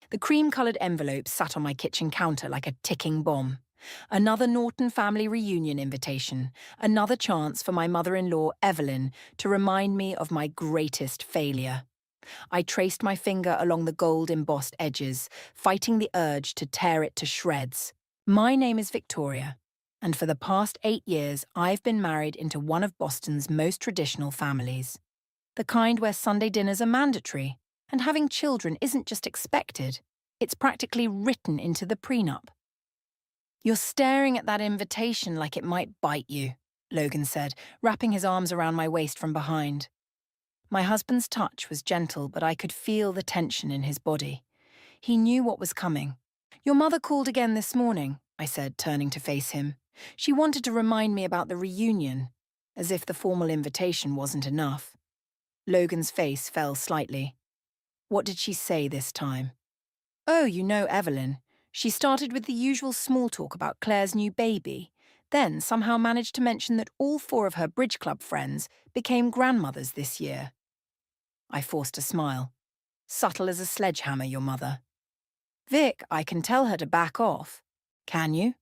The cream-coloured envelope sat on my kitchen counter like a ticking bomb. Another Norton family reunion invitation, another chance for my mother-in-law, Evelyn, to remind me of my greatest failure. I traced my finger along the gold-embossed edges, fighting the urge to tear it to shreds. My name is Victoria, and for the past 8 years I've been married into one of Boston's most traditional families. The kind where Sunday dinners are mandatory, and having children isn't just expected, it's practically written into the prenup. "You're staring at that invitation like it might bite you," Logan said, wrapping his arms around my waist from behind. My husband's touch was gentle, but I could feel the tension in his body. He knew what was coming. "Your mother called again this morning," I said, turning to face him. "She wanted to remind me about the reunion," as if the formal invitation wasn't enough. Logan's face fell slightly. "What did she say this time?" "Oh, you know Evelyn. She started with the usual small talk about Claire's new baby, then somehow managed to mention that all 4 of her bridge club friends became grandmothers this year." I forced a smile. "Subtle as a sledgehammer, your mother." "Vic, I can tell her to back off." "Can you?"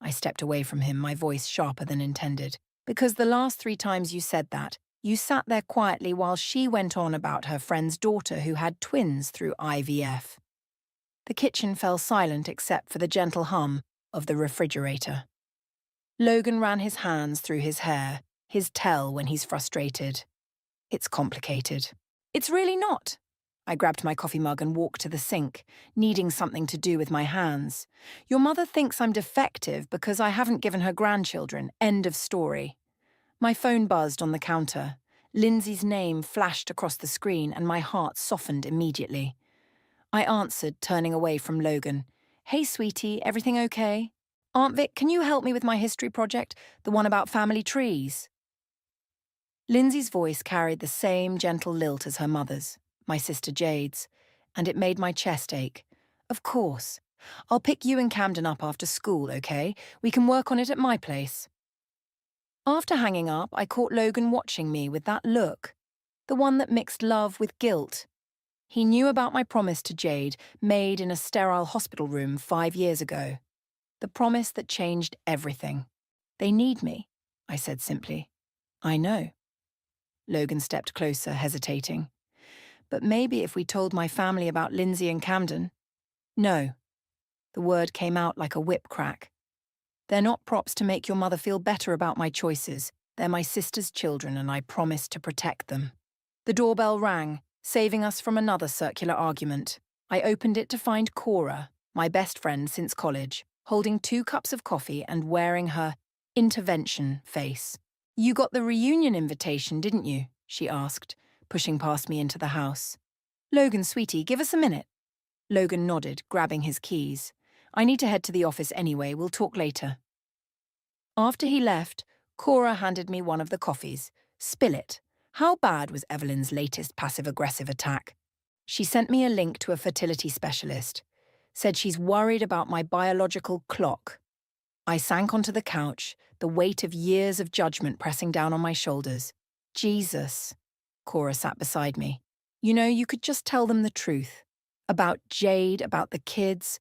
I stepped away from him, my voice sharper than intended. "Because the last 3 times you said that, you sat there quietly while she went on about her friend's daughter who had twins through IVF." The kitchen fell silent except for the gentle hum of the refrigerator. Logan ran his hands through his hair, his tell when he's frustrated. "It's complicated." "It's really not." I grabbed my coffee mug and walked to the sink, needing something to do with my hands. "Your mother thinks I'm defective because I haven't given her grandchildren. End of story." My phone buzzed on the counter. Lindsay's name flashed across the screen and my heart softened immediately. I answered, turning away from Logan. "Hey, sweetie, everything okay? Aunt Vic, can you help me with my history project, the one about family trees?" Lindsay's voice carried the same gentle lilt as her mother's, my sister Jade's, and it made my chest ache. "Of course. I'll pick you and Camden up after school, okay? We can work on it at my place." After hanging up, I caught Logan watching me with that look, the one that mixed love with guilt. He knew about my promise to Jade, made in a sterile hospital room 5 years ago. The promise that changed everything. "They need me," I said simply. "I know." Logan stepped closer, hesitating. "But maybe if we told my family about Lindsay and Camden." "No." The word came out like a whip crack. "They're not props to make your mother feel better about my choices. They're my sister's children, and I promise to protect them." The doorbell rang, saving us from another circular argument. I opened it to find Cora, my best friend since college, holding 2 cups of coffee and wearing her intervention face. "You got the reunion invitation, didn't you?" she asked, pushing past me into the house. "Logan, sweetie, give us a minute." Logan nodded, grabbing his keys. "I need to head to the office anyway, we'll talk later." After he left, Cora handed me one of the coffees. "Spill it. How bad was Evelyn's latest passive-aggressive attack?" She sent me a link to a fertility specialist. Said she's worried about my biological clock. I sank onto the couch, the weight of years of judgment pressing down on my shoulders. "Jesus." Cora sat beside me. "You know, you could just tell them the truth. About Jade, about the kids.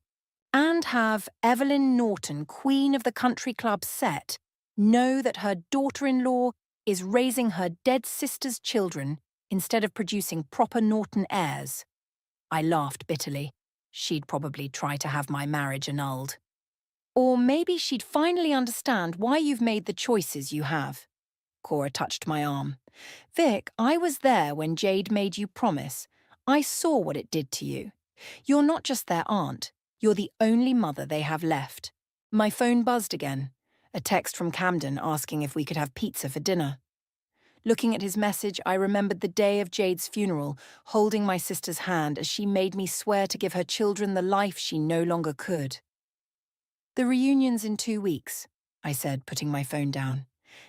And have Evelyn Norton, queen of the country club set, know that her daughter-in-law is raising her dead sister's children instead of producing proper Norton heirs." I laughed bitterly. She'd probably try to have my marriage annulled. "Or maybe she'd finally understand why you've made the choices you have." Cora touched my arm. "Vic, I was there when Jade made you promise. I saw what it did to you. You're not just their aunt. You're the only mother they have left." My phone buzzed again. A text from Camden asking if we could have pizza for dinner. Looking at his message, I remembered the day of Jade's funeral, holding my sister's hand as she made me swear to give her children the life she no longer could. "The reunion's in 2 weeks," I said, putting my phone down.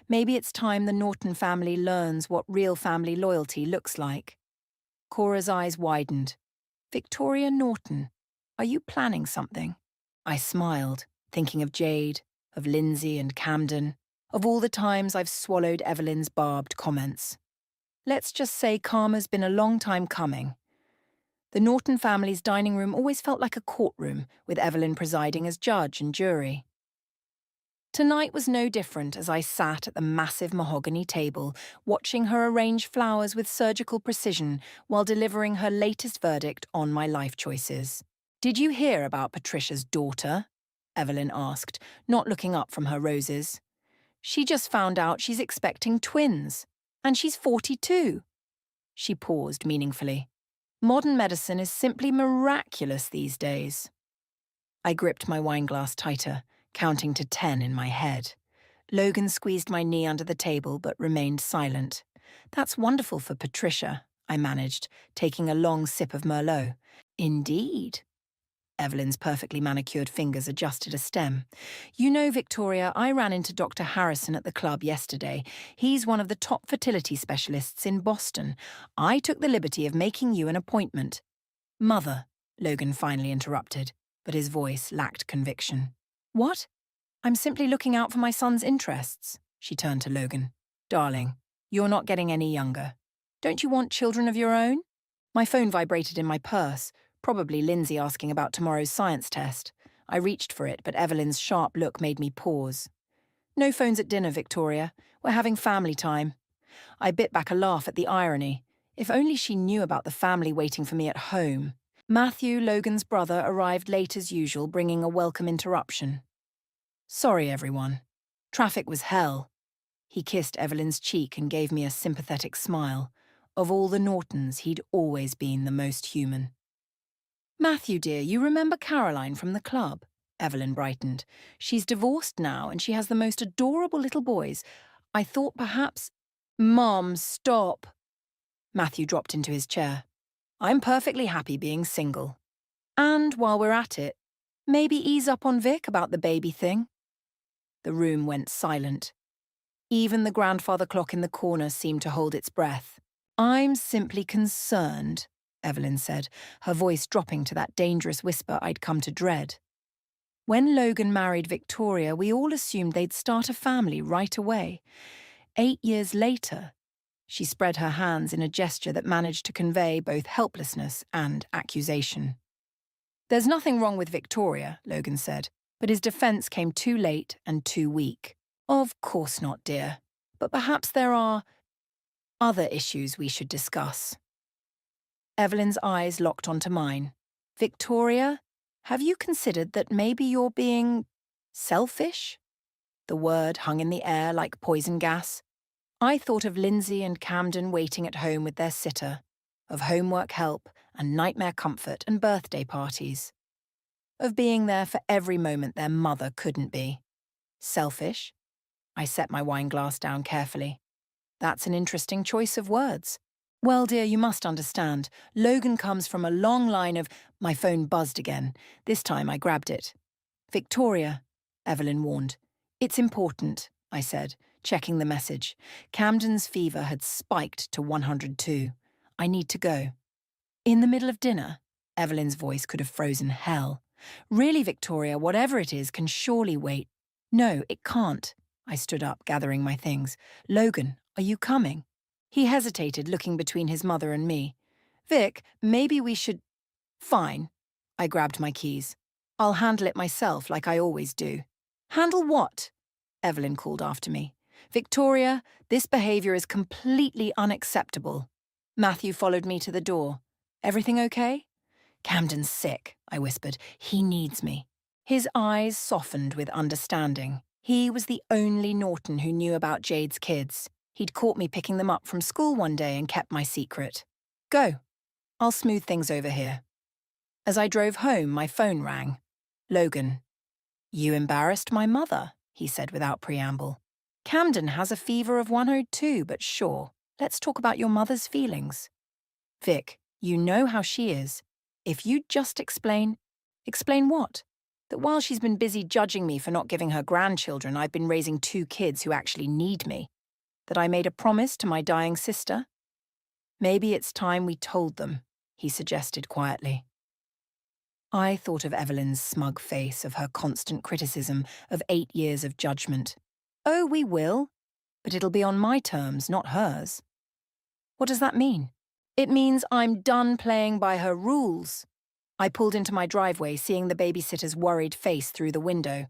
"Maybe it's time the Norton family learns what real family loyalty looks like." Cora's eyes widened. "Victoria Norton, are you planning something?" I smiled, thinking of Jade, of Lindsay and Camden, of all the times I've swallowed Evelyn's barbed comments. Let's just say karma's been a long time coming. The Norton family's dining room always felt like a courtroom, with Evelyn presiding as judge and jury. Tonight was no different as I sat at the massive mahogany table, watching her arrange flowers with surgical precision while delivering her latest verdict on my life choices. "Did you hear about Patricia's daughter?" Evelyn asked, not looking up from her roses. "She just found out she's expecting twins. And she's 42. She paused meaningfully. Modern medicine is simply miraculous these days. I gripped my wineglass tighter, counting to 10 in my head. Logan squeezed my knee under the table but remained silent. "That's wonderful for Patricia," I managed, taking a long sip of Merlot. "Indeed." Evelyn's perfectly manicured fingers adjusted a stem. "You know, Victoria, I ran into Dr. Harrison at the club yesterday. He's one of the top fertility specialists in Boston. I took the liberty of making you an appointment." "Mother," Logan finally interrupted, but his voice lacked conviction. "What?" "I'm simply looking out for my son's interests." She turned to Logan. "Darling, you're not getting any younger. Don't you want children of your own?" My phone vibrated in my purse, probably Lindsay asking about tomorrow's science test. I reached for it, but Evelyn's sharp look made me pause. "No phones at dinner, Victoria. We're having family time." I bit back a laugh at the irony. If only she knew about the family waiting for me at home. Matthew, Logan's brother, arrived late as usual, bringing a welcome interruption. "Sorry, everyone. Traffic was hell." He kissed Evelyn's cheek and gave me a sympathetic smile. Of all the Nortons, he'd always been the most human. "Matthew, dear, you remember Caroline from the club?" Evelyn brightened. "She's divorced now and she has the most adorable little boys. I thought perhaps—" "Mom, stop." Matthew dropped into his chair. "I'm perfectly happy being single. And while we're at it, maybe ease up on Vic about the baby thing." The room went silent. Even the grandfather clock in the corner seemed to hold its breath. "I'm simply concerned," Evelyn said, her voice dropping to that dangerous whisper I'd come to dread. "When Logan married Victoria, we all assumed they'd start a family right away. 8 years later—" She spread her hands in a gesture that managed to convey both helplessness and accusation. "There's nothing wrong with Victoria," Logan said, but his defense came too late and too weak. "Of course not, dear. But perhaps there are other issues we should discuss." Evelyn's eyes locked onto mine. "Victoria, have you considered that maybe you're being selfish?" The word hung in the air like poison gas. I thought of Lindsay and Camden waiting at home with their sitter, of homework help and nightmare comfort and birthday parties, of being there for every moment their mother couldn't be. Selfish? I set my wineglass down carefully. That's an interesting choice of words. "Well, dear, you must understand. Logan comes from a long line of—" My phone buzzed again. This time I grabbed it. "Victoria," Evelyn warned. "It's important," I said, checking the message. Camden's fever had spiked to 102. "I need to go." "In the middle of dinner?" Evelyn's voice could have frozen hell. "Really, Victoria, whatever it is can surely wait." "No, it can't." I stood up, gathering my things. "Logan, are you coming?" He hesitated, looking between his mother and me. "Vic, maybe we should—" "Fine." I grabbed my keys. "I'll handle it myself, like I always do." "Handle what?" Evelyn called after me. "Victoria, this behavior is completely unacceptable." Matthew followed me to the door. "Everything okay?" "Camden's sick," I whispered. "He needs me." His eyes softened with understanding. He was the only Norton who knew about Jade's kids. He'd caught me picking them up from school one day and kept my secret. "Go. I'll smooth things over here." As I drove home, my phone rang. Logan. "You embarrassed my mother," he said without preamble. "Camden has a fever of 102, but sure, let's talk about your mother's feelings." "Vic, you know how she is. If you'd just explain—" "Explain what?" "That while she's been busy judging me for not giving her grandchildren, I've been raising 2 kids who actually need me. That I made a promise to my dying sister." "Maybe it's time we told them," he suggested quietly. I thought of Evelyn's smug face, of her constant criticism, of 8 years of judgment. "Oh, we will. But it'll be on my terms, not hers." "What does that mean?" It means I'm done playing by her rules. I pulled into my driveway, seeing the babysitter's worried face through the window.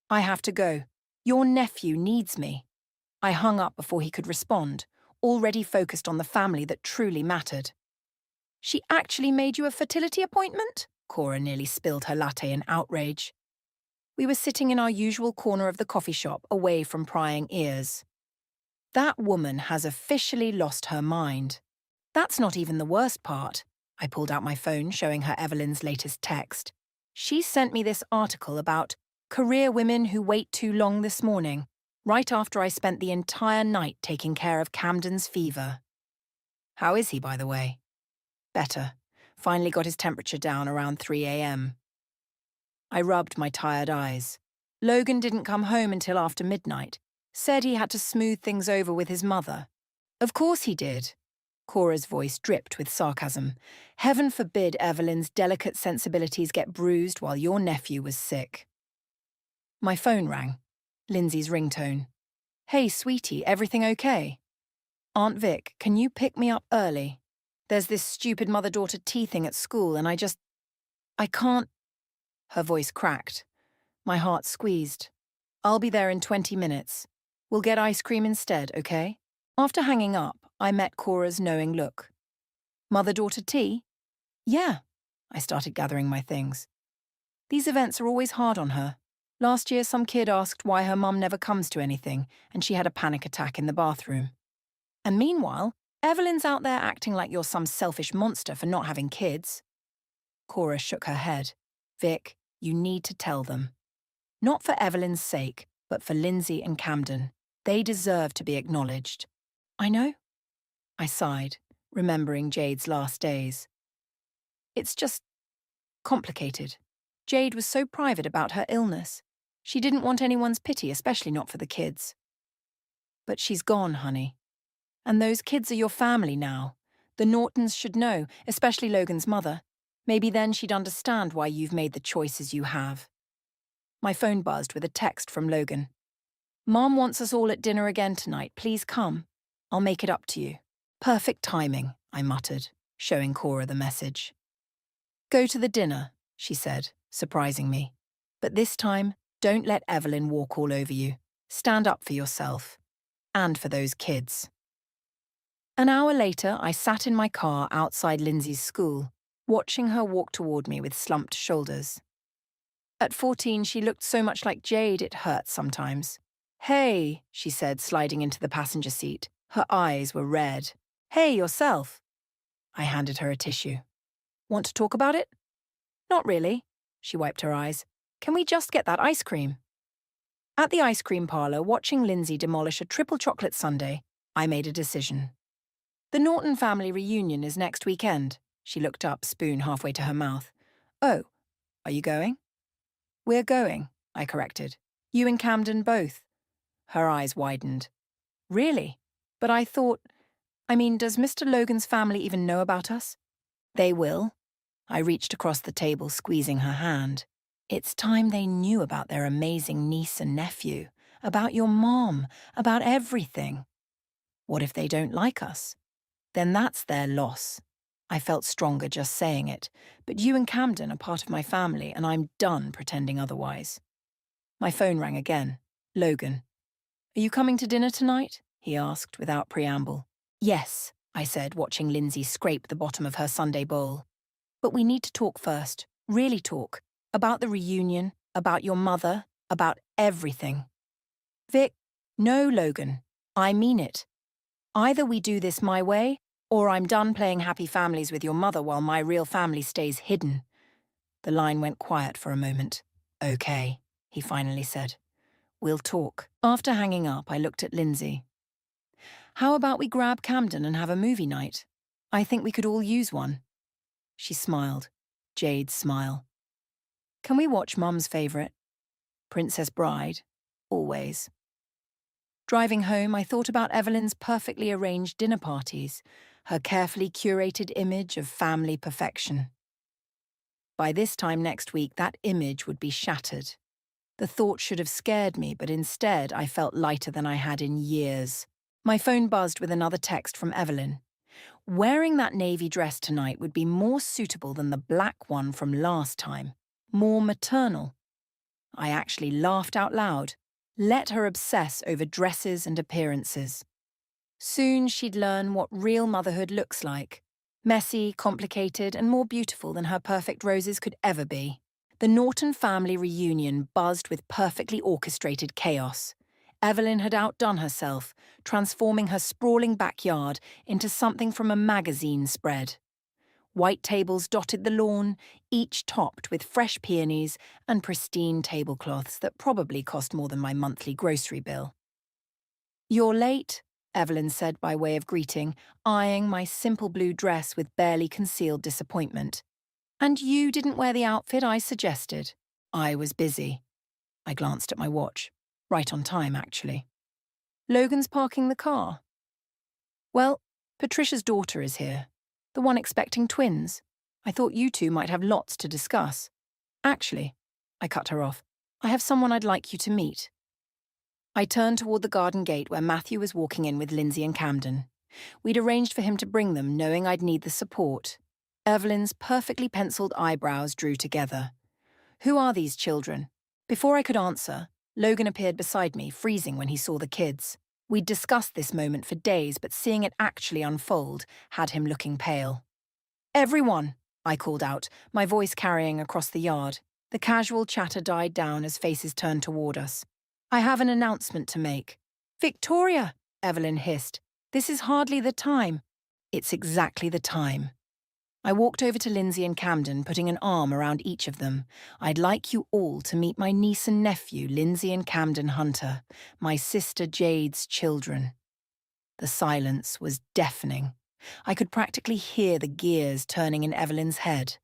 I have to go. Your nephew needs me. I hung up before he could respond, already focused on the family that truly mattered. She actually made you a fertility appointment? Cora nearly spilled her latte in outrage. We were sitting in our usual corner of the coffee shop, away from prying ears. That woman has officially lost her mind. That's not even the worst part. I pulled out my phone, showing her Evelyn's latest text. She sent me this article about career women who wait too long this morning, right after I spent the entire night taking care of Camden's fever. How is he, by the way? Better. Finally got his temperature down around 3 a.m. I rubbed my tired eyes. Logan didn't come home until after midnight. Said he had to smooth things over with his mother. Of course he did. Cora's voice dripped with sarcasm. Heaven forbid Evelyn's delicate sensibilities get bruised while your nephew was sick. My phone rang. Lindsay's ringtone. Hey, sweetie, everything okay? Aunt Vic, can you pick me up early? There's this stupid mother-daughter tea thing at school and I can't. Her voice cracked. My heart squeezed. I'll be there in 20 minutes. We'll get ice cream instead, okay? After hanging up, I met Cora's knowing look. Mother-daughter tea? Yeah. I started gathering my things. These events are always hard on her. Last year, some kid asked why her mum never comes to anything, and she had a panic attack in the bathroom. And meanwhile, Evelyn's out there acting like you're some selfish monster for not having kids. Cora shook her head. Vic, you need to tell them. Not for Evelyn's sake, but for Lindsay and Camden. They deserve to be acknowledged. I know. I sighed, remembering Jade's last days. It's just complicated. Jade was so private about her illness. She didn't want anyone's pity, especially not for the kids. But she's gone, honey. And those kids are your family now. The Nortons should know, especially Logan's mother. Maybe then she'd understand why you've made the choices you have. My phone buzzed with a text from Logan. Mom wants us all at dinner again tonight. Please come. I'll make it up to you. Perfect timing, I muttered, showing Cora the message. Go to the dinner, she said, surprising me. But this time, don't let Evelyn walk all over you. Stand up for yourself. And for those kids. An hour later, I sat in my car outside Lindsay's school, watching her walk toward me with slumped shoulders. At 14, she looked so much like Jade it hurt sometimes. Hey, she said, sliding into the passenger seat. Her eyes were red. Hey, yourself. I handed her a tissue. Want to talk about it? Not really. She wiped her eyes. Can we just get that ice cream? At the ice cream parlor, watching Lindsay demolish a triple chocolate sundae, I made a decision. The Norton family reunion is next weekend. She looked up, spoon halfway to her mouth. Oh, are you going? We're going, I corrected. You and Camden both. Her eyes widened. Really? But I thought... does Mr. Logan's family even know about us? They will. I reached across the table, squeezing her hand. It's time they knew about their amazing niece and nephew, about your mom, about everything. What if they don't like us? Then that's their loss. I felt stronger just saying it, but you and Camden are part of my family, and I'm done pretending otherwise. My phone rang again. Logan. Are you coming to dinner tonight? He asked without preamble. Yes, I said, watching Lindsay scrape the bottom of her sundae bowl. But we need to talk first, really talk, about the reunion, about your mother, about everything. Vic, no, Logan, I mean it. Either we do this my way, or I'm done playing happy families with your mother while my real family stays hidden. The line went quiet for a moment. Okay, he finally said. We'll talk. After hanging up, I looked at Lindsay. How about we grab Camden and have a movie night? I think we could all use one. She smiled. Jade's smile. Can we watch Mum's favourite? Princess Bride. Always. Driving home, I thought about Evelyn's perfectly arranged dinner parties, her carefully curated image of family perfection. By this time next week, that image would be shattered. The thought should have scared me, but instead I felt lighter than I had in years. My phone buzzed with another text from Evelyn. Wearing that navy dress tonight would be more suitable than the black one from last time. More maternal. I actually laughed out loud. Let her obsess over dresses and appearances. Soon she'd learn what real motherhood looks like. Messy, complicated, and more beautiful than her perfect roses could ever be. The Norton family reunion buzzed with perfectly orchestrated chaos. Evelyn had outdone herself, transforming her sprawling backyard into something from a magazine spread. White tables dotted the lawn, each topped with fresh peonies and pristine tablecloths that probably cost more than my monthly grocery bill. "You're late," Evelyn said by way of greeting, eyeing my simple blue dress with barely concealed disappointment. "And you didn't wear the outfit I suggested." I was busy. I glanced at my watch. Right on time, actually. "Logan's parking the car." "Well, Patricia's daughter is here. The one expecting twins. I thought you two might have lots to discuss. Actually," I cut her off, "I have someone I'd like you to meet." I turned toward the garden gate where Matthew was walking in with Lindsay and Camden. We'd arranged for him to bring them, knowing I'd need the support. Evelyn's perfectly penciled eyebrows drew together. "Who are these children?" Before I could answer, Logan appeared beside me, freezing when he saw the kids. We'd discussed this moment for days, but seeing it actually unfold had him looking pale. "Everyone!" I called out, my voice carrying across the yard. The casual chatter died down as faces turned toward us. "I have an announcement to make." "Victoria!" Evelyn hissed. "This is hardly the time." "It's exactly the time." I walked over to Lindsay and Camden, putting an arm around each of them. "I'd like you all to meet my niece and nephew, Lindsay and Camden Hunter, my sister Jade's children." The silence was deafening. I could practically hear the gears turning in Evelyn's head.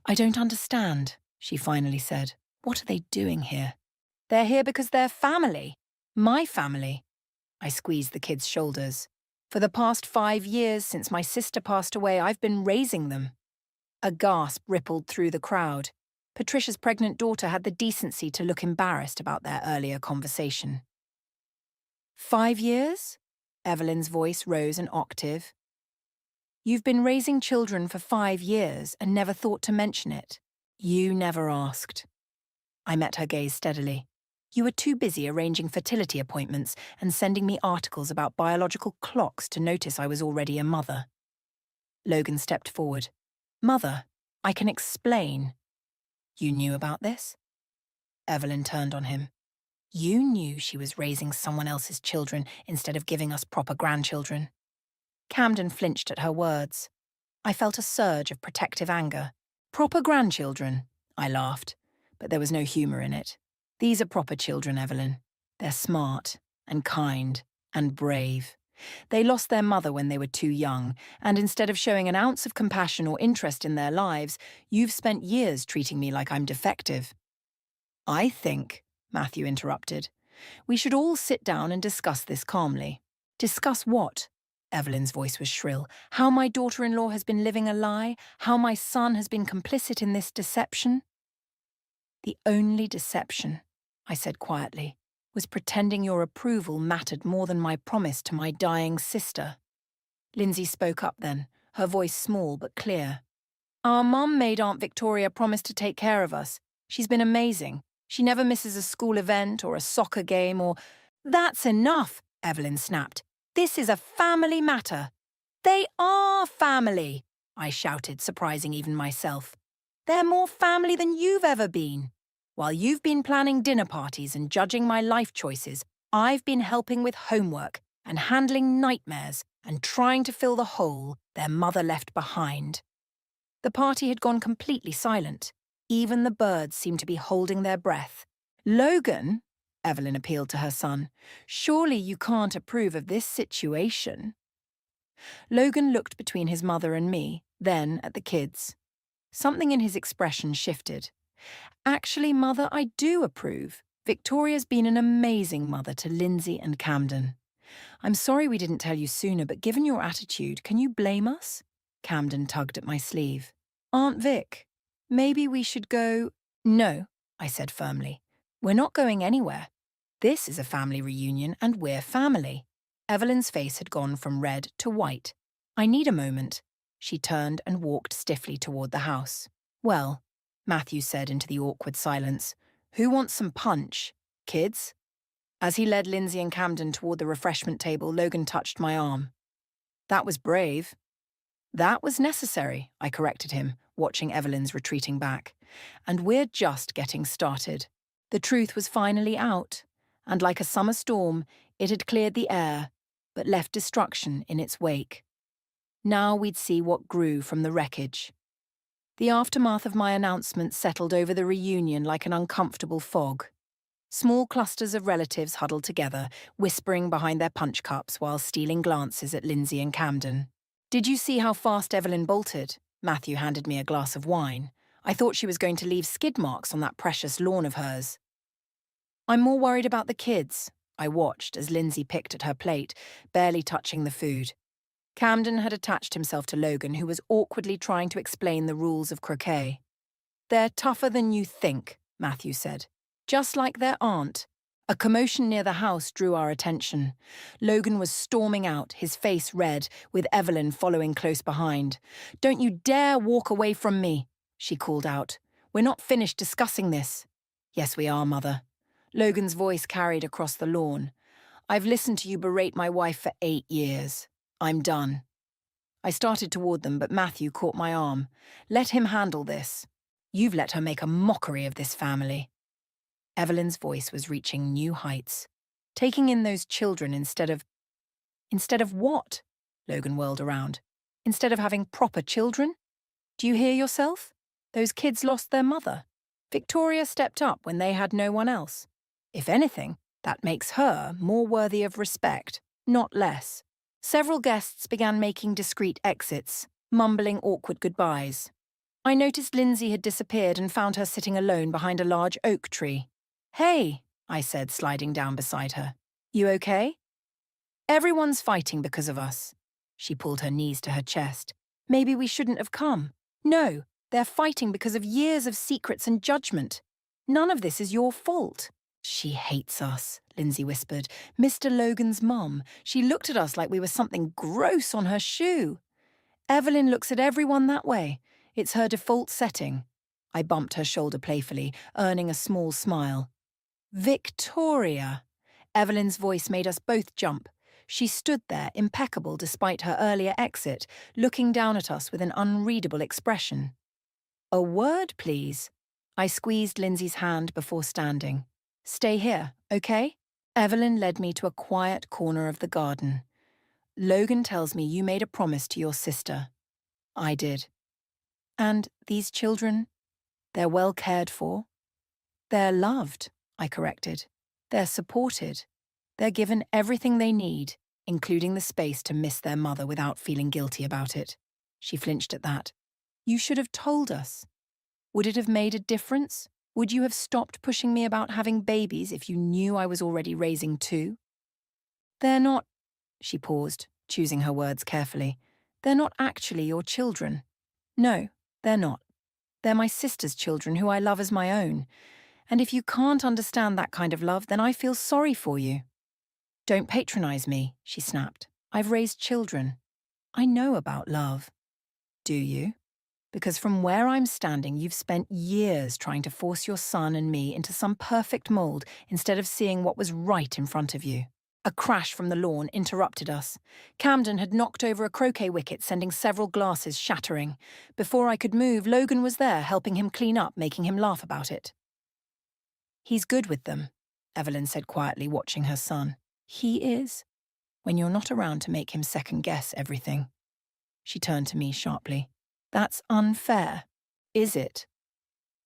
"I don't understand," she finally said. "What are they doing here?" "They're here because they're family. My family." I squeezed the kids' shoulders. "For the past 5 years since my sister passed away, I've been raising them." A gasp rippled through the crowd. Patricia's pregnant daughter had the decency to look embarrassed about their earlier conversation. "5 years?" Evelyn's voice rose an octave. "You've been raising children for 5 years and never thought to mention it. You never asked." I met her gaze steadily. "You were too busy arranging fertility appointments and sending me articles about biological clocks to notice I was already a mother." Logan stepped forward. "Mother, I can explain." "You knew about this?" Evelyn turned on him. "You knew she was raising someone else's children instead of giving us proper grandchildren." Camden flinched at her words. I felt a surge of protective anger. "Proper grandchildren?" I laughed, but there was no humour in it. "These are proper children, Evelyn. They're smart and kind and brave. They lost their mother when they were too young, and instead of showing an ounce of compassion or interest in their lives, you've spent years treating me like I'm defective." "I think," Matthew interrupted, "we should all sit down and discuss this calmly." "Discuss what?" Evelyn's voice was shrill. "How my daughter-in-law has been living a lie? How my son has been complicit in this deception?" "The only deception," I said quietly, "was pretending your approval mattered more than my promise to my dying sister." Lindsay spoke up then, her voice small but clear. "Our mum made Aunt Victoria promise to take care of us. She's been amazing. She never misses a school event or a soccer game or—" "That's enough," Evelyn snapped. "This is a family matter." "They are family," I shouted, surprising even myself. "They're more family than you've ever been. While you've been planning dinner parties and judging my life choices, I've been helping with homework and handling nightmares and trying to fill the hole their mother left behind." The party had gone completely silent. Even the birds seemed to be holding their breath. "Logan," Evelyn appealed to her son, "surely you can't approve of this situation." Logan looked between his mother and me, then at the kids. Something in his expression shifted. "Actually, Mother, I do approve. Victoria's been an amazing mother to Lindsay and Camden." "I'm sorry we didn't tell you sooner, but given your attitude, can you blame us?" Camden tugged at my sleeve. "Aunt Vic, maybe we should go—" "No," I said firmly. "We're not going anywhere. This is a family reunion and we're family." Evelyn's face had gone from red to white. I need a moment. She turned and walked stiffly toward the house. Well, Matthew said into the awkward silence, who wants some punch? Kids? As he led Lindsay and Camden toward the refreshment table, Logan touched my arm. That was brave. That was necessary, I corrected him, watching Evelyn's retreating back. And we're just getting started. The truth was finally out, and like a summer storm, it had cleared the air, but left destruction in its wake. Now we'd see what grew from the wreckage. The aftermath of my announcement settled over the reunion like an uncomfortable fog. Small clusters of relatives huddled together, whispering behind their punch cups while stealing glances at Lindsay and Camden. Did you see how fast Evelyn bolted? Matthew handed me a glass of wine. I thought she was going to leave skid marks on that precious lawn of hers. I'm more worried about the kids. I watched as Lindsay picked at her plate, barely touching the food. Camden had attached himself to Logan, who was awkwardly trying to explain the rules of croquet. They're tougher than you think, Matthew said. Just like their aunt. A commotion near the house drew our attention. Logan was storming out, his face red, with Evelyn following close behind. Don't you dare walk away from me, she called out. We're not finished discussing this. Yes, we are, Mother. Logan's voice carried across the lawn. I've listened to you berate my wife for 8 years. I'm done. I started toward them, but Matthew caught my arm. Let him handle this. You've let her make a mockery of this family. Evelyn's voice was reaching new heights. Taking in those children instead of... Instead of what? Logan whirled around. Instead of having proper children? Do you hear yourself? Those kids lost their mother. Victoria stepped up when they had no one else. If anything, that makes her more worthy of respect, not less. Several guests began making discreet exits, mumbling awkward goodbyes. I noticed Lindsay had disappeared and found her sitting alone behind a large oak tree. Hey, I said, sliding down beside her. You okay? Everyone's fighting because of us. She pulled her knees to her chest. Maybe we shouldn't have come. No, they're fighting because of years of secrets and judgment. None of this is your fault. She hates us, Lindsay whispered. Mr. Logan's mum. She looked at us like we were something gross on her shoe. Evelyn looks at everyone that way. It's her default setting. I bumped her shoulder playfully, earning a small smile. Victoria! Evelyn's voice made us both jump. She stood there, impeccable despite her earlier exit, looking down at us with an unreadable expression. A word, please. I squeezed Lindsay's hand before standing. Stay here, okay? Evelyn led me to a quiet corner of the garden. Logan tells me you made a promise to your sister. I did. And these children, they're well cared for. They're loved, I corrected. They're supported. They're given everything they need, including the space to miss their mother without feeling guilty about it. She flinched at that. You should have told us. Would it have made a difference? Would you have stopped pushing me about having babies if you knew I was already raising 2? They're not... She paused, choosing her words carefully. They're not actually your children. No, they're not. They're my sister's children who I love as my own. And if you can't understand that kind of love, then I feel sorry for you. Don't patronize me, she snapped. I've raised children. I know about love. Do you? Because from where I'm standing, you've spent years trying to force your son and me into some perfect mold instead of seeing what was right in front of you. A crash from the lawn interrupted us. Camden had knocked over a croquet wicket, sending several glasses shattering. Before I could move, Logan was there, helping him clean up, making him laugh about it. He's good with them, Evelyn said quietly, watching her son. He is. When you're not around to make him second-guess everything. She turned to me sharply. That's unfair, is it?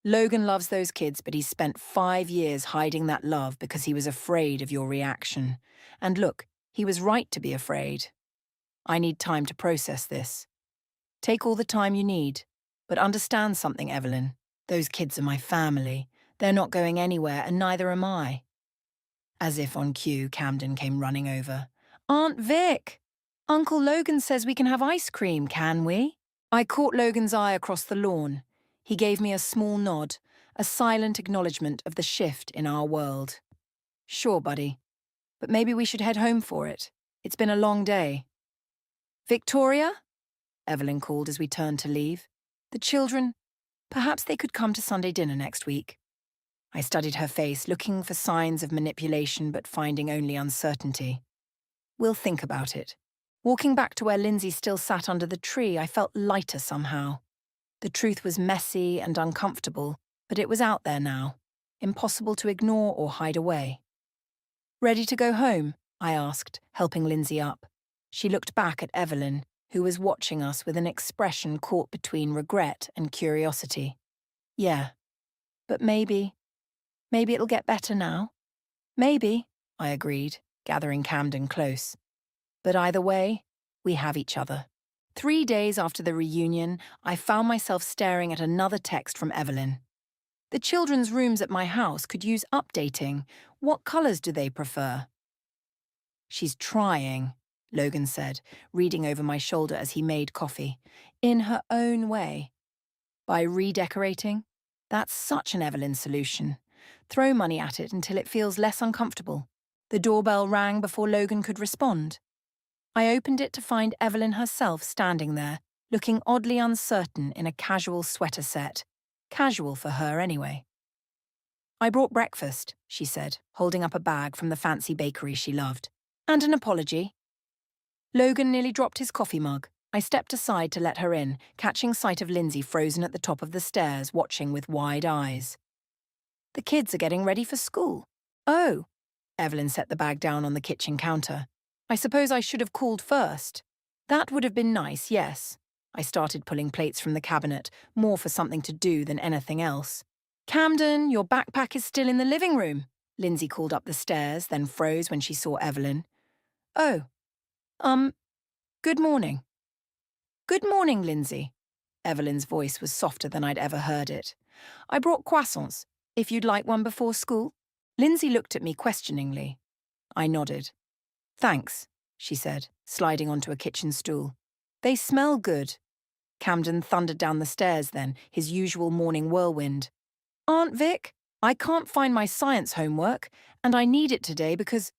Logan loves those kids, but he's spent 5 years hiding that love because he was afraid of your reaction. And look, he was right to be afraid. I need time to process this. Take all the time you need, but understand something, Evelyn. Those kids are my family. They're not going anywhere, and neither am I. As if on cue, Camden came running over. Aunt Vic! Uncle Logan says we can have ice cream, can we? I caught Logan's eye across the lawn. He gave me a small nod, a silent acknowledgement of the shift in our world. Sure, buddy. But maybe we should head home for it. It's been a long day. Victoria? Evelyn called as we turned to leave. The children, perhaps they could come to Sunday dinner next week. I studied her face, looking for signs of manipulation but finding only uncertainty. We'll think about it. Walking back to where Lindsay still sat under the tree, I felt lighter somehow. The truth was messy and uncomfortable, but it was out there now, impossible to ignore or hide away. Ready to go home? I asked, helping Lindsay up. She looked back at Evelyn, who was watching us with an expression caught between regret and curiosity. Yeah, but maybe it'll get better now. Maybe, I agreed, gathering Camden close. But either way, we have each other. 3 days after the reunion, I found myself staring at another text from Evelyn. The children's rooms at my house could use updating. What colours do they prefer? She's trying, Logan said, reading over my shoulder as he made coffee. In her own way. By redecorating? That's such an Evelyn solution. Throw money at it until it feels less uncomfortable. The doorbell rang before Logan could respond. I opened it to find Evelyn herself standing there, looking oddly uncertain in a casual sweater set. Casual for her, anyway. I brought breakfast, she said, holding up a bag from the fancy bakery she loved. And an apology. Logan nearly dropped his coffee mug. I stepped aside to let her in, catching sight of Lindsay frozen at the top of the stairs, watching with wide eyes. The kids are getting ready for school. Oh. Evelyn set the bag down on the kitchen counter. I suppose I should have called first. That would have been nice, yes. I started pulling plates from the cabinet, more for something to do than anything else. Camden, your backpack is still in the living room. Lindsay called up the stairs, then froze when she saw Evelyn. Oh. Good morning. Good morning, Lindsay. Evelyn's voice was softer than I'd ever heard it. I brought croissants, if you'd like one before school. Lindsay looked at me questioningly. I nodded. Thanks, she said, sliding onto a kitchen stool. They smell good. Camden thundered down the stairs then, his usual morning whirlwind. Aunt Vic, I can't find my science homework, and I need it today because…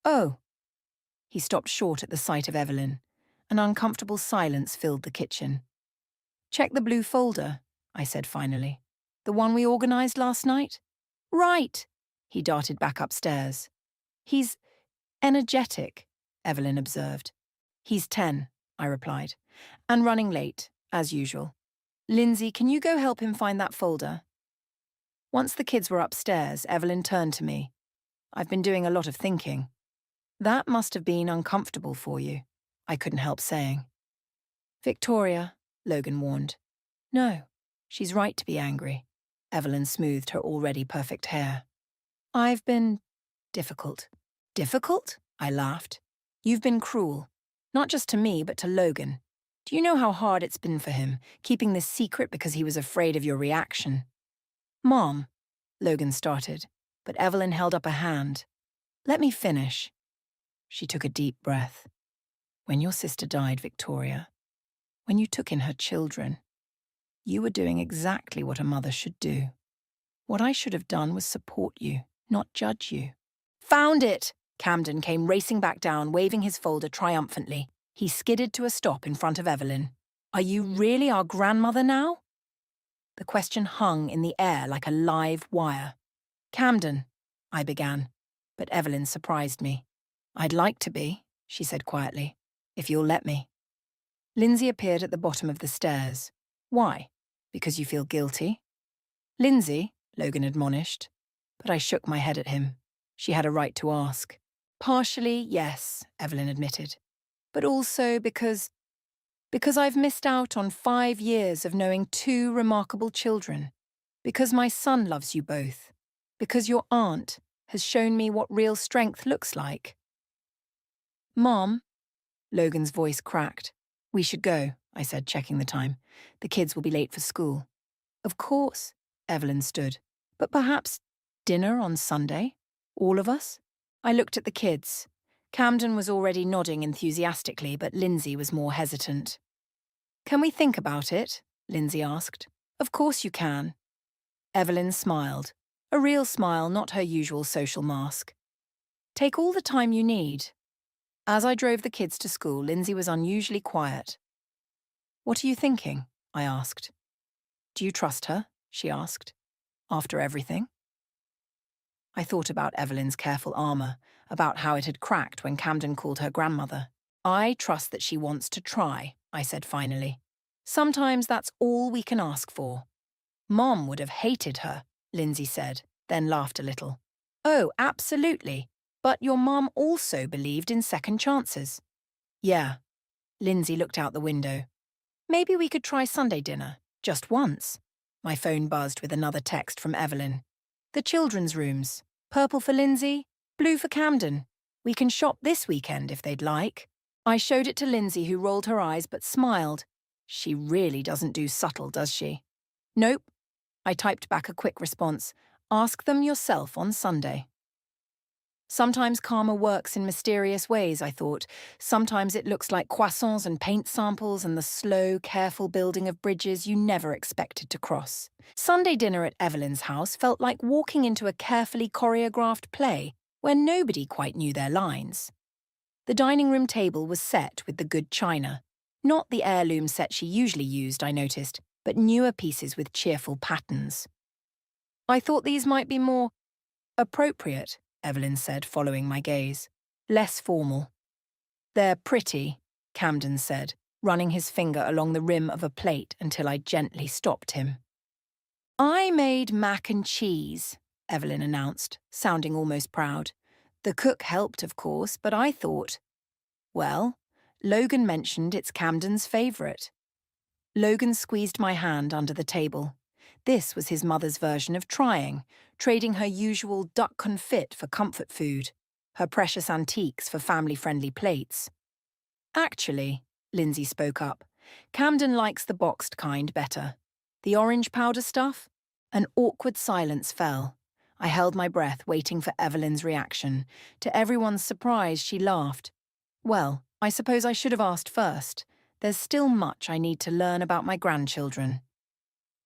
Oh. He stopped short at the sight of Evelyn. An uncomfortable silence filled the kitchen. Check the blue folder, I said finally. The one we organised last night? Right. He darted back upstairs. He's energetic, Evelyn observed. He's 10, I replied, and running late, as usual. Lindsay, can you go help him find that folder? Once the kids were upstairs, Evelyn turned to me. I've been doing a lot of thinking. That must have been uncomfortable for you, I couldn't help saying. Victoria, Logan warned. No, she's right to be angry. Evelyn smoothed her already perfect hair. I've been… difficult. Difficult? I laughed. You've been cruel. Not just to me, but to Logan. Do you know how hard it's been for him, keeping this secret because he was afraid of your reaction? Mom, Logan started, but Evelyn held up a hand. Let me finish. She took a deep breath. When your sister died, Victoria, when you took in her children, you were doing exactly what a mother should do. What I should have done was support you, not judge you. Found it! Camden came racing back down, waving his folder triumphantly. He skidded to a stop in front of Evelyn. Are you really our grandmother now? The question hung in the air like a live wire. Camden, I began, but Evelyn surprised me. I'd like to be, she said quietly, if you'll let me. Lindsay appeared at the bottom of the stairs. Why? Because you feel guilty? Lindsay, Logan admonished, but I shook my head at him. She had a right to ask. Partially, yes, Evelyn admitted, but also because I've missed out on 5 years of knowing 2 remarkable children. Because my son loves you both. Because your aunt has shown me what real strength looks like. Mom, Logan's voice cracked. We should go, I said, checking the time. The kids will be late for school. Of course, Evelyn stood. But perhaps dinner on Sunday? All of us? I looked at the kids. Camden was already nodding enthusiastically, but Lindsay was more hesitant. Can we think about it? Lindsay asked. Of course you can. Evelyn smiled. A real smile, not her usual social mask. Take all the time you need. As I drove the kids to school, Lindsay was unusually quiet. "What are you thinking?" I asked. "Do you trust her?" she asked. "After everything?" I thought about Evelyn's careful armour, about how it had cracked when Camden called her grandmother. "I trust that she wants to try," I said finally. "Sometimes that's all we can ask for." "Mom would have hated her," Lindsay said, then laughed a little. "Oh, absolutely. But your mom also believed in second chances." "Yeah." Lindsay looked out the window. "Maybe we could try Sunday dinner, just once." My phone buzzed with another text from Evelyn. "The children's rooms. Purple for Lindsay, blue for Camden. We can shop this weekend if they'd like." I showed it to Lindsay, who rolled her eyes but smiled. She really doesn't do subtle, does she? "Nope." I typed back a quick response. "Ask them yourself on Sunday." Sometimes karma works in mysterious ways, I thought. Sometimes it looks like croissants and paint samples and the slow, careful building of bridges you never expected to cross. Sunday dinner at Evelyn's house felt like walking into a carefully choreographed play where nobody quite knew their lines. The dining room table was set with the good china. Not the heirloom set she usually used, I noticed, but newer pieces with cheerful patterns. "I thought these might be more appropriate," Evelyn said, following my gaze. "Less formal." "They're pretty," Camden said, running his finger along the rim of a plate until I gently stopped him. "I made mac and cheese," Evelyn announced, sounding almost proud. "The cook helped, of course, but I thought, well, Logan mentioned it's Camden's favourite." Logan squeezed my hand under the table. This was his mother's version of trying, trading her usual duck confit for comfort food, her precious antiques for family-friendly plates. "Actually," Lindsay spoke up, "Camden likes the boxed kind better. The orange powder stuff?" An awkward silence fell. I held my breath, waiting for Evelyn's reaction. To everyone's surprise, she laughed. "Well, I suppose I should have asked first. There's still much I need to learn about my grandchildren."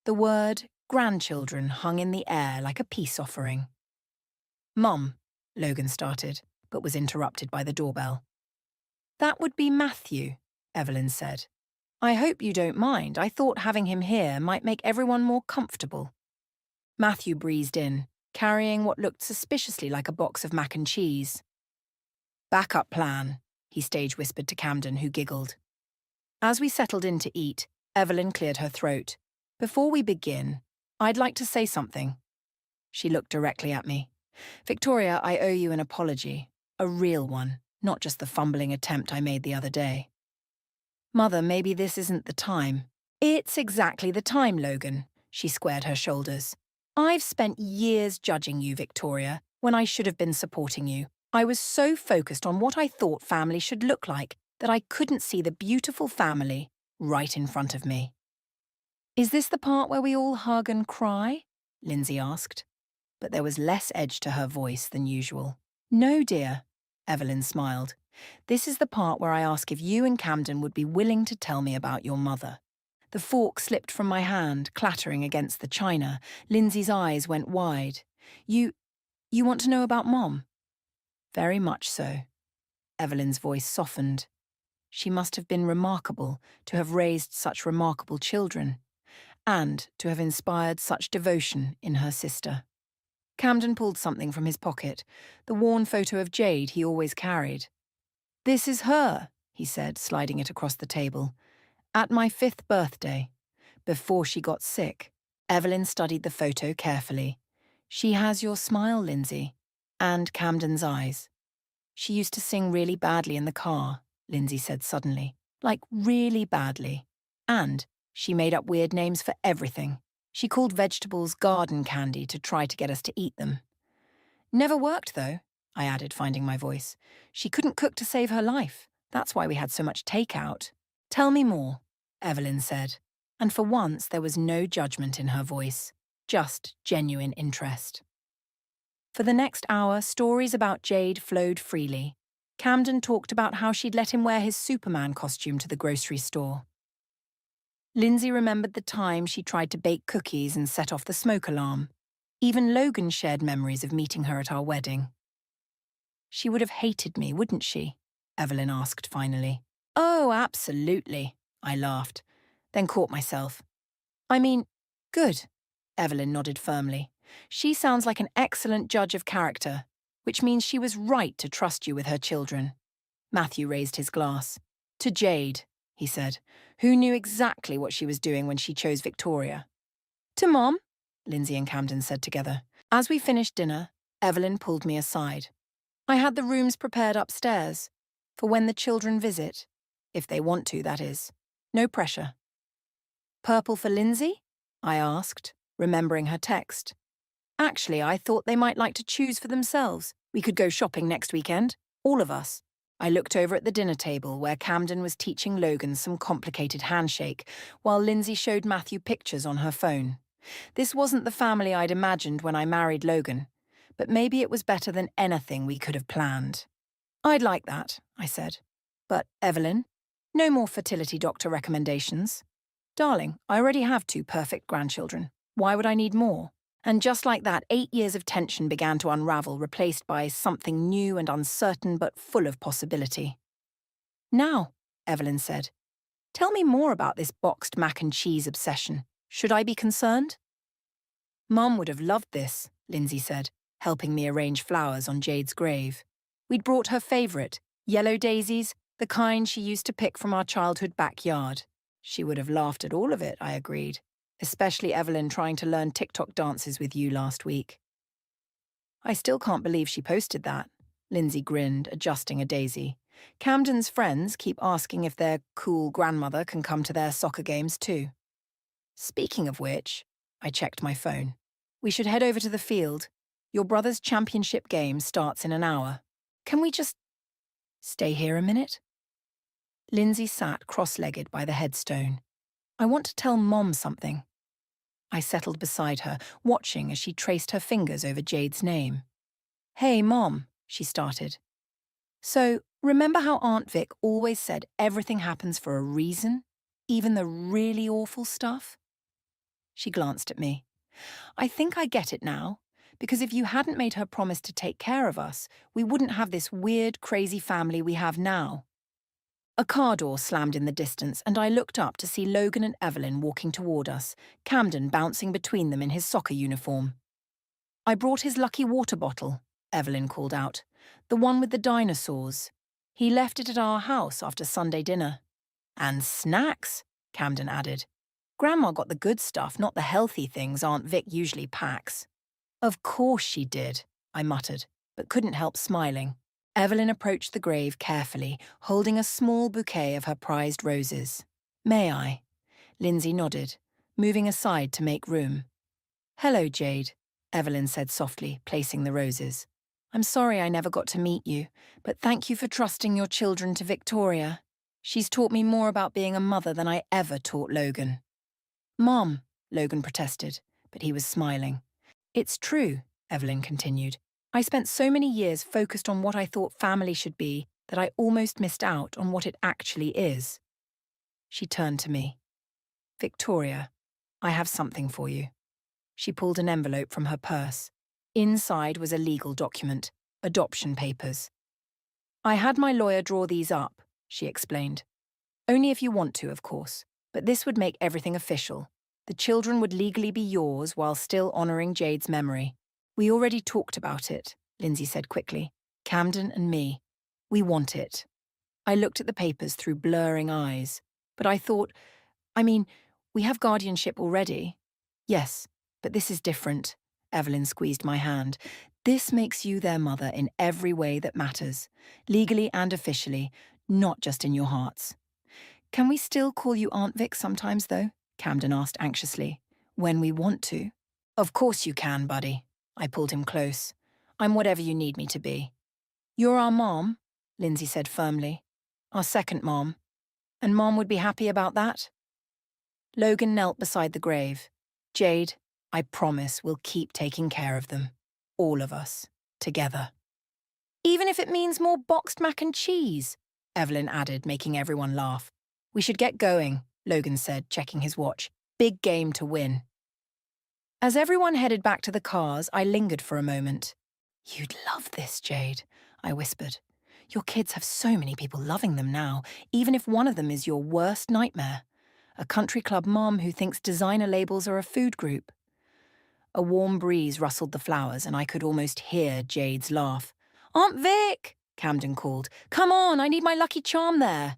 The word grandchildren hung in the air like a peace offering. "Mum," Logan started, but was interrupted by the doorbell. "That would be Matthew," Evelyn said. "I hope you don't mind. I thought having him here might make everyone more comfortable." Matthew breezed in, carrying what looked suspiciously like a box of mac and cheese. "Backup plan," he stage whispered to Camden, who giggled. As we settled in to eat, Evelyn cleared her throat. "Before we begin, I'd like to say something." She looked directly at me. "Victoria, I owe you an apology. A real one, not just the fumbling attempt I made the other day." "Mother, maybe this isn't the time." "It's exactly the time, Logan." She squared her shoulders. "I've spent years judging you, Victoria, when I should have been supporting you. I was so focused on what I thought family should look like that I couldn't see the beautiful family right in front of me." "Is this the part where we all hug and cry?" Lindsay asked. But there was less edge to her voice than usual. "No, dear," Evelyn smiled. "This is the part where I ask if you and Camden would be willing to tell me about your mother." The fork slipped from my hand, clattering against the china. Lindsay's eyes went wide. You want to know about Mom?" "Very much so." Evelyn's voice softened. She must have been remarkable to have raised such remarkable children, and to have inspired such devotion in her sister. Camden pulled something from his pocket, the worn photo of Jade he always carried. "This is her," he said, sliding it across the table. "At my 5th birthday, before she got sick." Evelyn studied the photo carefully. "She has your smile, Lindsay, and Camden's eyes." "She used to sing really badly in the car," Lindsay said suddenly. "Like really badly. And she made up weird names for everything. She called vegetables garden candy to try to get us to eat them." "Never worked, though," I added, finding my voice. "She couldn't cook to save her life. That's why we had so much takeout." "Tell me more," Evelyn said. And for once there was no judgment in her voice, just genuine interest. For the next hour, stories about Jade flowed freely. Camden talked about how she'd let him wear his Superman costume to the grocery store. Lindsay remembered the time she tried to bake cookies and set off the smoke alarm. Even Logan shared memories of meeting her at our wedding. "She would have hated me, wouldn't she?" Evelyn asked finally. Oh, absolutely, I laughed, then caught myself. I mean, good, Evelyn nodded firmly. She sounds like an excellent judge of character, which means she was right to trust you with her children. Matthew raised his glass. To Jade, he said, who knew exactly what she was doing when she chose Victoria. To Mom, Lindsay and Camden said together. As we finished dinner, Evelyn pulled me aside. I had the rooms prepared upstairs, for when the children visit. If they want to, that is. No pressure. Purple for Lindsay? I asked, remembering her text. Actually, I thought they might like to choose for themselves. We could go shopping next weekend, all of us. I looked over at the dinner table where Camden was teaching Logan some complicated handshake, while Lindsay showed Matthew pictures on her phone. This wasn't the family I'd imagined when I married Logan, but maybe it was better than anything we could have planned. I'd like that, I said. But, Evelyn, no more fertility doctor recommendations. Darling, I already have 2 perfect grandchildren. Why would I need more? And just like that, 8 years of tension began to unravel, replaced by something new and uncertain but full of possibility. Now, Evelyn said, tell me more about this boxed mac and cheese obsession. Should I be concerned? Mum would have loved this, Lindsay said, helping me arrange flowers on Jade's grave. We'd brought her favourite, yellow daisies, the kind she used to pick from our childhood backyard. She would have laughed at all of it, I agreed, especially Evelyn trying to learn TikTok dances with you last week. I still can't believe she posted that, Lindsay grinned, adjusting a daisy. Camden's friends keep asking if their cool grandmother can come to their soccer games too. Speaking of which, I checked my phone. We should head over to the field. Your brother's championship game starts in an hour. Can we just stay here a minute? Lindsay sat cross-legged by the headstone. I want to tell Mom something. I settled beside her, watching as she traced her fingers over Jade's name. Hey, Mom, she started. So, remember how Aunt Vic always said everything happens for a reason? Even the really awful stuff? She glanced at me. I think I get it now, because if you hadn't made her promise to take care of us, we wouldn't have this weird, crazy family we have now. A car door slammed in the distance, and I looked up to see Logan and Evelyn walking toward us, Camden bouncing between them in his soccer uniform. I brought his lucky water bottle, Evelyn called out. The one with the dinosaurs. He left it at our house after Sunday dinner. And snacks, Camden added. Grandma got the good stuff, not the healthy things Aunt Vic usually packs. Of course she did, I muttered, but couldn't help smiling. Evelyn approached the grave carefully, holding a small bouquet of her prized roses. May I? Lindsay nodded, moving aside to make room. Hello, Jade, Evelyn said softly, placing the roses. I'm sorry I never got to meet you, but thank you for trusting your children to Victoria. She's taught me more about being a mother than I ever taught Logan. Mom, Logan protested, but he was smiling. It's true, Evelyn continued. I spent so many years focused on what I thought family should be that I almost missed out on what it actually is. She turned to me. Victoria, I have something for you. She pulled an envelope from her purse. Inside was a legal document, adoption papers. I had my lawyer draw these up, she explained. Only if you want to, of course, but this would make everything official. The children would legally be yours while still honouring Jade's memory. We already talked about it, Lindsay said quickly. Camden and me. We want it. I looked at the papers through blurring eyes, but I thought, we have guardianship already. Yes, but this is different. Evelyn squeezed my hand. This makes you their mother in every way that matters, legally and officially, not just in your hearts. Can we still call you Aunt Vic sometimes, though? Camden asked anxiously. When we want to. Of course you can, buddy. I pulled him close. I'm whatever you need me to be. You're our mom, Lindsay said firmly. Our second mom. And Mom would be happy about that? Logan knelt beside the grave. Jade, I promise we'll keep taking care of them. All of us. Together. Even if it means more boxed mac and cheese, Evelyn added, making everyone laugh. We should get going, Logan said, checking his watch. Big game to win. As everyone headed back to the cars, I lingered for a moment. You'd love this, Jade, I whispered. Your kids have so many people loving them now, even if one of them is your worst nightmare. A country club mom who thinks designer labels are a food group. A warm breeze rustled the flowers and I could almost hear Jade's laugh. "Aunt Vic!" Camden called. "Come on, I need my lucky charm there."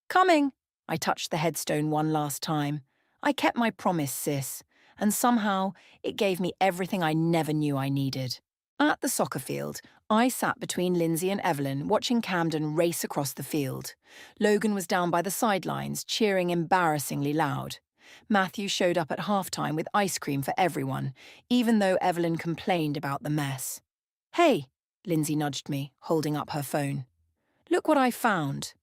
"Coming." I touched the headstone one last time. I kept my promise, sis, and somehow it gave me everything I never knew I needed. At the soccer field, I sat between Lindsay and Evelyn, watching Camden race across the field. Logan was down by the sidelines, cheering embarrassingly loud. Matthew showed up at halftime with ice cream for everyone, even though Evelyn complained about the mess. "Hey," Lindsay nudged me, holding up her phone. "Look what I found."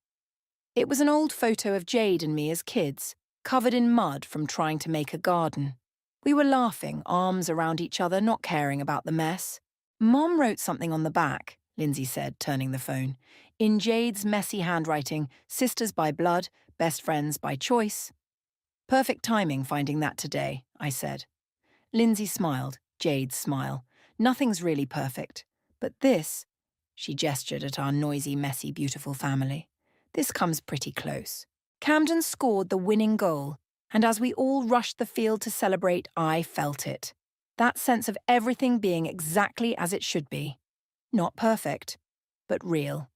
It was an old photo of Jade and me as kids, covered in mud from trying to make a garden. We were laughing, arms around each other, not caring about the mess. "Mom wrote something on the back," Lindsay said, turning the phone. "In Jade's messy handwriting, sisters by blood, best friends by choice." "Perfect timing finding that today," I said. Lindsay smiled, Jade's smile. "Nothing's really perfect. But this," she gestured at our noisy, messy, beautiful family, "this comes pretty close." Camden scored the winning goal, and as we all rushed the field to celebrate, I felt it. That sense of everything being exactly as it should be. Not perfect, but real.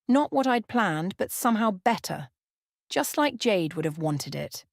Not what I'd planned, but somehow better. Just like Jade would have wanted it.